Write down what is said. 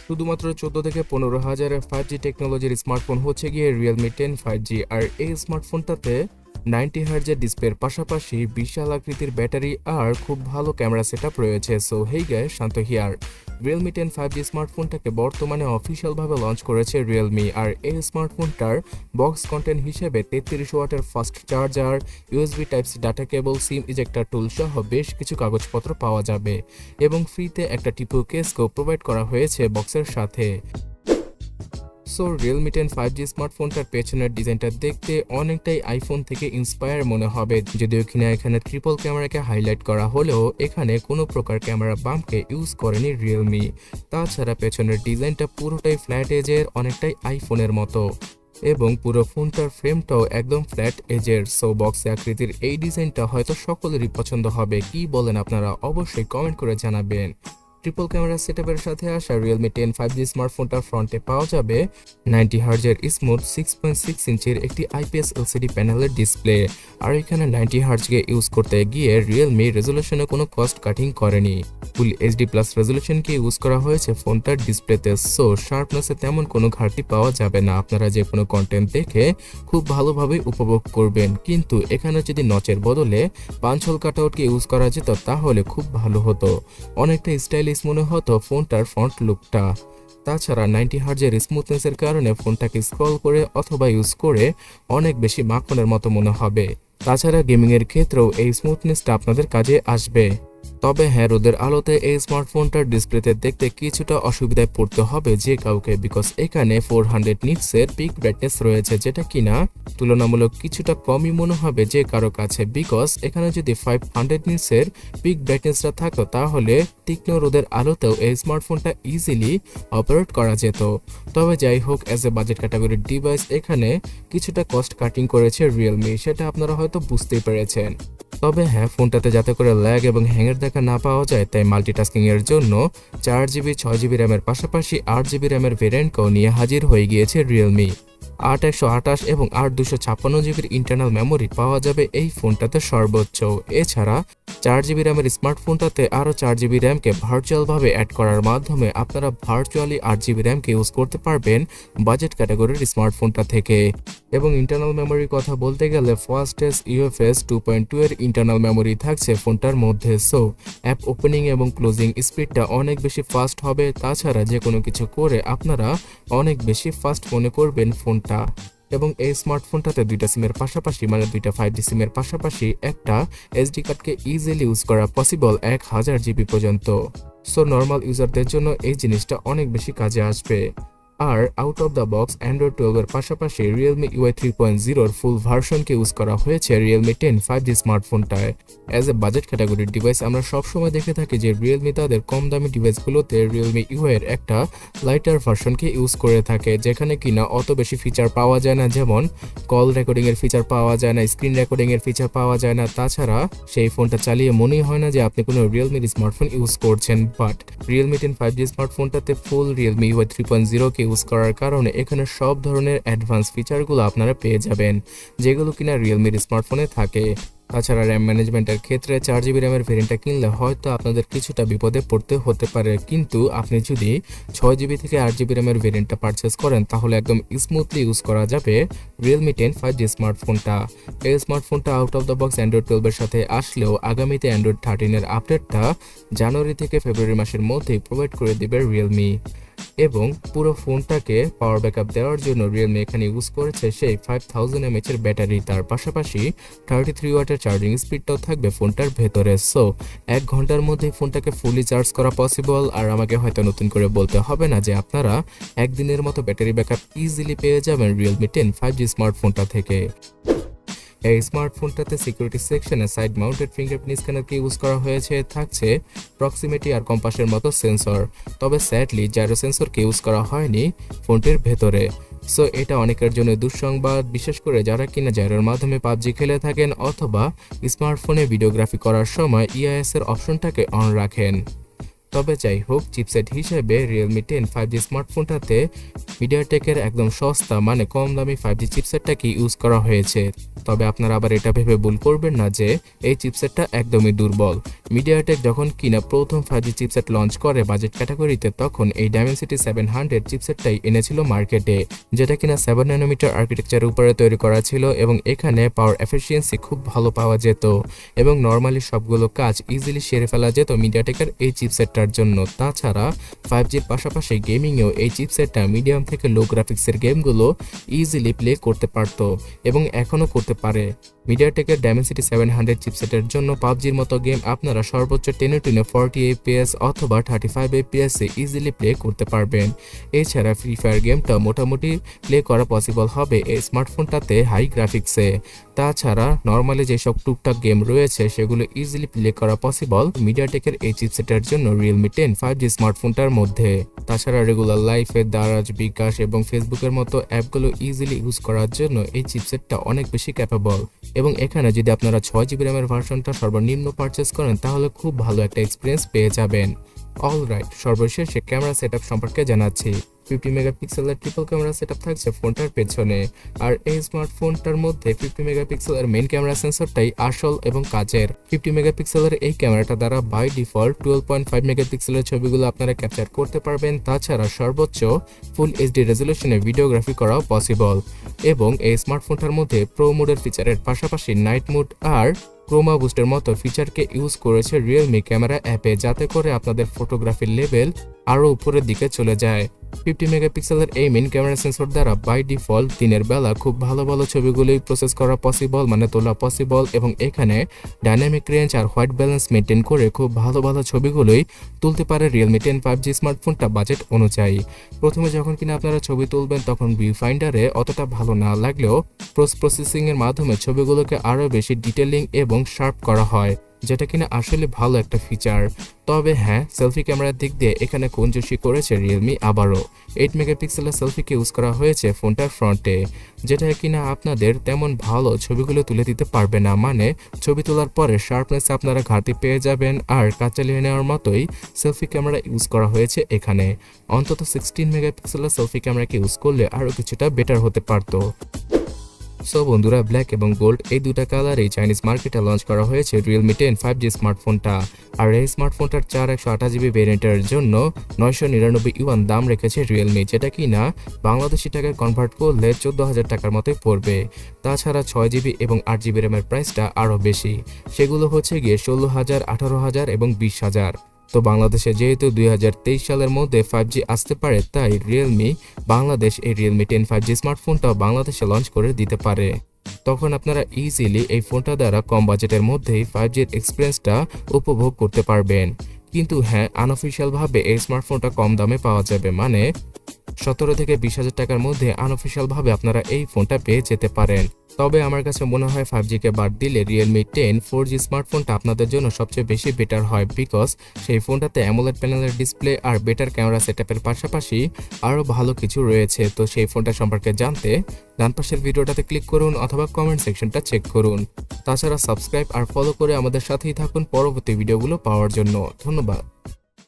শুধুমাত্র 14 থেকে 15,000-এর 5G টেকনোলজির স্মার্টফোন হচ্ছে গিয়ে Realme 10 5G। আর এই স্মার্টফোনটাতে 90 হার্জের ডিসপ্লের পাশাপাশি বিশাল আকৃতির ব্যাটারি আর খুব ভালো ক্যামেরা সেটআপ রয়েছে। So hey guys, Shanto here. Realme 10 5G স্মার্টফোনটাকে বর্তমানে অফিসিয়ালভাবে লঞ্চ করেছে Realme। আর এই স্মার্টফোনটার বক্স কন্টেন্ট হিসেবে 33 ওয়াটের fast charger, USB type C data cable, SIM ejector tool সহ বেশ কিছু কাগজপত্র পাওয়া যাবে এবং ফ্রিতে একটা টিপু কেসকেও প্রোভাইড করা হয়েছে বক্সের সাথে। সো Realme 10 5G স্মার্টফোনটার পেছনের ডিজাইনটা দেখতে অনেকটাই আইফোন থেকে ইন্সপায়ার মনে হবে, যদিও কিনা এখানে ট্রিপল ক্যামেরাকে হাইলাইট করা হলেও এখানে কোনো প্রকার ক্যামেরা বাম্পকে ইউজ করেনি Realme। তাছাড়া পেছনের ডিজাইনটা পুরোটাই ফ্ল্যাট এজের, অনেকটাই আইফোনের মতো, এবং পুরো ফোনটার ফ্রেমটাও একদম ফ্ল্যাট এজের। সো বক্সে আকৃতির এই ডিজাইনটা হয়তো সকলেরই পছন্দ হবে। কি বলেন আপনারা? অবশ্যই কমেন্ট করে জানাবেন। ট্রিপল ক্যামেরা সেটআপের সাথে আসা Realme 10 5G স্মার্টফোনটার ফ্রন্টে পাওয়া যাবে 90 হার্জের স্মুথ 6.6 ইঞ্চির একটি IPS LCD প্যানেলের ডিসপ্লে। আর এখানে 90 হার্জকে ইউজ করতে গিয়ে Realme রেজোলিউশনে কোনো কস্ট কাটিং করেনি। ফুল HD+ রেজোলিউশনকে ইউজ করা হয়েছে ফোনটার ডিসপ্লেতে। সো শার্পনেসে তেমন কোনো ঘাটতি পাওয়া যাবে না, আপনারা যে কোনো কন্টেন্ট দেখে খুব ভালোভাবে উপভোগ করবেন। কিন্তু এখানে যদি নচের বদলে পাঞ্চহোল কাটআউটকে ইউজ করা যেত তাহলে খুব ভালো হতো, অনেকটা স্টাইলিশ মনে হতো ফোনটার ফ্রন্ট লুকটা। তাছাড়া 90 হার্জের স্মুথনেসের কারণে ফোনটাকে স্ক্রল করে অথবা ইউজ করে অনেক বেশি মাখনের মতো মনে হবে। তাছাড়া গেমিং এর ক্ষেত্রেও এই স্মুথনেসটা আপনাদের কাজে আসবে। তবে হ্যাঁ, রোদের আলোতে এই স্মার্টফোনটার ডিসপ্লেতে দেখতে কিছুটা অসুবিধায় পড়তে হবে যে কাউকে, বিকজ এখানে 400 নিটসের পিক ব্রাইটনেস রয়েছে, যেটা কিনা তুলনামূলক কিছুটা কমই মনে হবে যে কারো কাছে, বিকজ এখানে যদি 500 নিটসের পিক ব্রাইটনেসটা থাকতো তাহলে তীক্ষ্ণ রোদের আলোতেও এই স্মার্টফোনটা ইজিলি অপারেট করা যেত। তবে যাই হোক, অ্যাজ এ বাজেট ক্যাটাগরির ডিভাইস এখানে কিছুটা কস্ট কাটিং করেছে Realme, সেটা আপনারা হয়তো বুঝতেই পেরেছেন। তবে হ্যাঁ, ফোনটাতে যাতে করে ল্যাগ এবং হ্যাংয়ের দেখা না পাওয়া যায় তাই মাল্টিটাস্কিং এর জন্য 4GB 6GB র্যামের পাশাপাশি 8GB র্যামের ভেরিয়েন্টকেও নিয়ে হাজির হয়ে গিয়েছে Realme। 8/128 এবং 8/256GBর ইন্টারনাল মেমোরি পাওয়া যাবে এই ফোনটাতে সর্বোচ্চ। এছাড়া 4GB র্যামের স্মার্টফোনটাতে আরও 4GB র্যামকে ভার্চুয়ালভাবে অ্যাড করার মাধ্যমে আপনারা ভার্চুয়ালি 8GB র্যামকে ইউজ করতে পারবেন বাজেট ক্যাটাগরির স্মার্টফোনটা থেকে। এবং ইন্টারনাল মেমোরির কথা বলতে গেলে ফাস্টেস্ট UFS 2.2 এর ইন্টারনাল মেমোরি থাকছে ফোনটার মধ্যে। সো অ্যাপ ওপেনিং এবং ক্লোজিং স্পিডটা অনেক বেশি ফাস্ট হবে। তাছাড়া যে কোনো কিছু করে আপনারা অনেক বেশি ফাস্ট মনে করবেন ফোনটা। এবং এই স্মার্টফোনটাতে দুইটা সিমের পাশাপাশি, মানে দুইটা 5G সিমের পাশাপাশি একটা SD কার্ডকে ইজিলি ইউজ করা পসিবল 1000GB পর্যন্ত। সো নর্মাল ইউজারদের জন্য এই জিনিসটা অনেক বেশি কাজে আসবে। আর out of the box Android 12 এর পাশাপাশি Realme UI 3.0 ফুল ভার্সনকে ইউজ করা হয়েছে Realme 10 5G স্মার্টফোনটায়। অ্যাজ এ বাজেট ক্যাটাগরির ডিভাইস আমরা সবসময় দেখে থাকি যে Realme তাদের কম দামি ডিভাইসগুলোতে Realme UI এর একটা লাইটার ভার্সনকে ইউজ করে থাকে, যেখানে কিনা অত বেশি ফিচার পাওয়া যায় না, যেমন কল রেকর্ডিং এর ফিচার পাওয়া যায় না, স্ক্রিন রেকর্ডিং এর ফিচার পাওয়া যায় না। তাছাড়া সেই ফোনটা চালিয়ে মনেই হয় না যে আপনি কোনো Realme স্মার্টফোন ইউজ করছেন। বাট Realme 10 5G স্মার্টফোনটাতে ফুল Realme UI 3.0 কে ইউজ করার কারণে এখানে সব ধরনের অ্যাডভান্স ফিচারগুলো আপনারা পেয়ে যাবেন, যেগুলো কিনা Realme স্মার্টফোনে থাকে। তাছাড়া র্যাম ম্যানেজমেন্টের ক্ষেত্রে 4GB র্যামের ভেরিয়েন্টটা কিনলে হয়তো আপনাদের কিছুটা বিপদে পড়তে হতে পারে, কিন্তু আপনি যদি 6GB থেকে 8GB র্যামের ভেরিয়েন্টটা পারচেস করেন তাহলে একদম স্মুথলি ইউজ করা যাবে Realme 10 5G স্মার্টফোনটা। এই স্মার্টফোনটা out of the box Android 12 এর সাথে আসলেও আগামীতে Android 13 এর আপডেটটা জানুয়ারি থেকে ফেব্রুয়ারি মাসের মধ্যেই প্রোভাইড করে দেবে Realme। এবং পুরো ফোনটাকে পাওয়ার ব্যাকআপ দেওয়ার জন্য Realme এখানে ইউজ করেছে সেই 5000 mAh এর ব্যাটারি। তার পাশাপাশি 33 ওয়াটের চার্জিং স্পিডটাও থাকবে ফোনটার ভেতরে। সো 1 ঘন্টার মধ্যেই ফোনটাকে ফুলি চার্জ করা পসিবল। আর আমাকে হয়তো নতুন করে বলতে হবে না যে আপনারা একদিনের মতো ব্যাটারি ব্যাকআপ ইজিলি পেয়ে যাবেন Realme 10 5G স্মার্টফোনটা থেকে। এই স্মার্টফোনটাতে সিকিউরিটি সেকশনে সাইড মাউন্টেড ফিঙ্গারপ্রিন্ট স্ক্যানারকে ইউজ করা হয়েছে, থাকছে প্রক্সিমিটি আর কম্পাসের মতো সেন্সর। তবে স্যাডলি জাইরো সেন্সরকে ইউজ করা হয়নি ফোনটির ভেতরে। সো এটা অনেকের জন্য দুঃসংবাদ, বিশেষ করে যারা কিনা জাইরোর মাধ্যমে PUBG খেলে থাকেন অথবা স্মার্টফোনে ভিডিওগ্রাফি করার সময় EIS এর অপশনটাকে অন রাখেন। তবে যাই হোক, চিপসেট হিসেবে Realme 10 5G স্মার্টফোনটাতে মিডিয়াটেকের একদম সস্তা মানে কম দামি 5G চিপসেটটাকে ইউজ করা হয়েছে। তবে আপনারা আবার এটা ভেবে ভুল করবেন না যে এই চিপসেটটা একদমই দুর্বল। মিডিয়াটেক যখন কিনা প্রথম 5G চিপসেট লঞ্চ করে বাজেট ক্যাটাগরিতে, তখন এই Dimensity 700 চিপসেটটাই এনেছিল মার্কেটে, যেটা কিনা 7 ন্যানোমিটার আর্কিটেকচারের উপরে তৈরি করা ছিল এবং এখানে পাওয়ার এফিসিয়েন্সি খুব ভালো পাওয়া যেত এবং নর্মালি সবগুলো কাজ ইজিলি সেরে ফেলা যেত মিডিয়াটেকের এই চিপসেটটার জন্য। তাছাড়া 5Gর পাশাপাশি গেমিংয়েও এই চিপসেটটা মিডিয়াম থেকে লো গ্রাফিক্সের গেমগুলো ইজিলি প্লে করতে পারত এবং এখনও করতে পারে। মিডিয়াটেকের Dimensity 700 চিপসেটের জন্য পাবজির মতো গেম আপনারা সর্বোচ্চ 10 40 FPS অথবা 35 FPS এ ইজিলি প্লে করতে পারবেন। এছাড়া ফ্রি ফায়ার গেমটা মোটামুটি প্লে করা পসিবল হবে এই স্মার্টফোনটাতে হাই গ্রাফিক্সে। তাছাড়া নর্মালি যেসব টুকটাক গেম রয়েছে সেগুলো ইজিলি প্লে করা পসিবল মিডিয়াটেকের এই চিপসেটের জন্য Realme 10 5G স্মার্টফোনটার মধ্যে। তাছাড়া রেগুলার লাইফে দারাজ, বিকাশ এবং ফেসবুকের মতো অ্যাপগুলো ইজিলি ইউজ করার জন্য এই চিপসেটটা অনেক বেশি ক্যাপেবল এবং এখানে যদি আপনারা 6GB র্যামের ভার্সনটা সর্বনিম্ন পারচেস করেন তাহলে খুব ভালো একটা এক্সপিরিয়েন্স পেয়ে যাবেন। অলরাইট, সর্বশেষে ক্যামেরা সেটআপ সম্পর্কে জানাচ্ছি। 50 মেগাপিক্সেলের ট্রিপল ক্যামেরা সেটআপ থাকছে ফোনটার পেছনে, আর এই স্মার্টফোনটার মধ্যে 50 মেগাপিক্সেলের মেইন ক্যামেরা সেন্সরটাই আসল এবং কাজের। 50 মেগাপিক্সেলের এই ক্যামেরাটা দ্বারা বাই ডিফল্ট 12.5 মেগাপিক্সেলের ছবিগুলো আপনারা ক্যাপচার করতে পারবেন। তাছাড়া সর্বোচ্চ ফুল এইচডি রেজলিউশনে ভিডিওগ্রাফি করাও পসিবল এবং এই স্মার্টফোনটার মধ্যে প্রো মোডের ফিচারের পাশাপাশি নাইট মোড আর ক্রোমা বুস্টের মতো ফিচারকে ইউজ করেছে Realme ক্যামেরা অ্যাপে, যাতে করে আপনাদের ফটোগ্রাফির লেভেল আরও উপরের দিকে চলে যায়। 50 মেগাপিক্সেলের এই মেইন ক্যামেরা সেন্সর দ্বারা বাই ডিফল্ট দিনের বেলা খুব ভালো ভালো ছবিগুলোই প্রসেস করা পসিবল মানে তোলা পসিবল এবং এখানে ডাইনামিক রেঞ্জ আর হোয়াইট ব্যালেন্স মেনটেন করে খুব ভালো ভালো ছবিগুলোই তুলতে পারে Realme 10 5G স্মার্টফোনটা বাজেট অনুযায়ী। প্রথমে যখন কিনা আপনারা ছবি তুলবেন তখন ভিউ ফাইন্ডারে অতটা ভালো না লাগলেও পোস্ট প্রসেসিং এর মাধ্যমে ছবিগুলোকে আরও বেশি ডিটেলিং এবং শার্প করা হয়, যেটা কিনা আসলে ভালো একটা ফিচার। তবে হ্যাঁ, সেলফি ক্যামেরার দিক দিয়ে এখানে কঞ্জুসি করেছে Realme আবারও। 8 মেগাপিক্সেলের সেলফিকে ইউজ করা হয়েছে ফোনটার ফ্রন্টে, যেটা কিনা আপনাদের তেমন ভালো ছবিগুলো তুলে দিতে পারবে না, মানে ছবি তোলার পরে শার্পনেসে আপনারা ঘাটতি পেয়ে যাবেন। আর কাজ চালিয়ে নেওয়ার মতোই সেলফি ক্যামেরা ইউজ করা হয়েছে এখানে। অন্তত 16 মেগাপিক্সেলের সেলফি ক্যামেরাকে ইউজ করলে আরও কিছুটা বেটার হতে পারতো। সো বন্ধুরা, ব্ল্যাক এবং গোল্ড এই দুটা কালারেই চাইনিজ মার্কেটে লঞ্চ করা হয়েছে Realme 10 5G স্মার্টফোনটা। আর এই স্মার্টফোনটার 4/128GB ভেরিয়েন্টের জন্য 999 ইউয়ান দাম রেখেছে Realme, যেটা কিনা বাংলাদেশি টাকায় কনভার্ট করলে 14,000 টাকার মতোই পড়বে। তাছাড়া 6GB এবং 8GB র্যামের প্রাইসটা আরও বেশি, সেগুলো হচ্ছে গিয়ে 16,000, 18,000 এবং 20,000। তো বাংলাদেশে যেহেতু 2023 সালের মধ্যে 5G আসতে পারে, তাই Realme বাংলাদেশ এই Realme 10 5G স্মার্টফোনটাও বাংলাদেশে লঞ্চ করে দিতে পারে। তখন আপনারা ইজিলি এই ফোনটা দ্বারা কম বাজেটের মধ্যেই 5Gর এক্সপিরিয়েন্সটা উপভোগ করতে পারবেন। কিন্তু হ্যাঁ, আনঅফিশিয়ালভাবে এই স্মার্টফোনটা কম দামে পাওয়া যাবে, মানে 17 থেকে 20,000 টাকার মধ্যে আনঅফিশিয়ালভাবে আপনারা এই ফোনটা পেয়ে যেতে পারেন। তবে আমার কাছে মনে হয় 5Gকে বাদ দিলে Realme 10 4G স্মার্টফোনটা আপনাদের জন্য সবচেয়ে বেশি বেটার হয়, বিকজ সেই ফোনটাতে অ্যামোলেড প্যানেলের ডিসপ্লে আর বেটার ক্যামেরা সেটআপের পাশাপাশি আরও ভালো কিছু রয়েছে। তো সেই ফোনটা সম্পর্কে জানতে ডান পাশের ভিডিওটাতে ক্লিক করুন অথবা কমেন্ট সেকশনটা চেক করুন। তাছাড়া সাবস্ক্রাইব আর ফলো করে আমাদের সাথেই থাকুন পরবর্তী ভিডিওগুলো পাওয়ার জন্য। ধন্যবাদ।